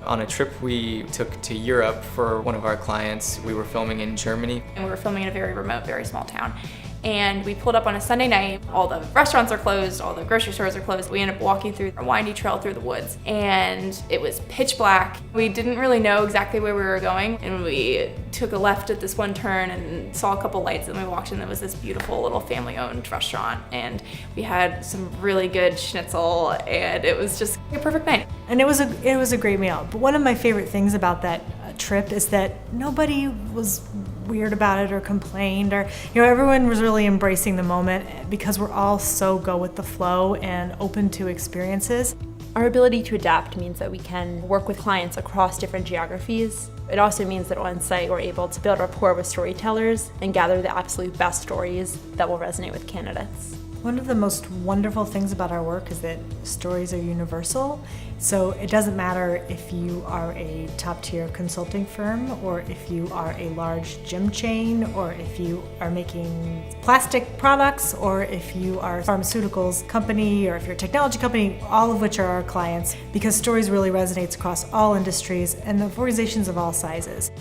On a trip we took to Europe for one of our clients, we were filming in Germany. And we were filming in a very remote, very small town. And we pulled up on a Sunday night. All the restaurants are closed, all the grocery stores are closed. We ended up walking through a windy trail through the woods, and it was pitch black. We didn't really know exactly where we were going, and we took a left at this one turn and saw a couple lights, and we walked in. There was this beautiful little family-owned restaurant, and we had some really good schnitzel, and it was just a perfect night. And it was a great meal. But one of my favorite things about that trip is that nobody was weird about it or complained, or everyone was really embracing the moment because we're all so go with the flow and open to experiences. Our ability to adapt means that we can work with clients across different geographies. It also means that on site we're able to build rapport with storytellers and gather the absolute best stories that will resonate with candidates. One of the most wonderful things about our work is that stories are universal. So it doesn't matter if you are a top-tier consulting firm, or if you are a large gym chain, or if you are making plastic products, or if you are a pharmaceuticals company, or if you're a technology company, all of which are our clients, because stories really resonates across all industries and organizations of all sizes.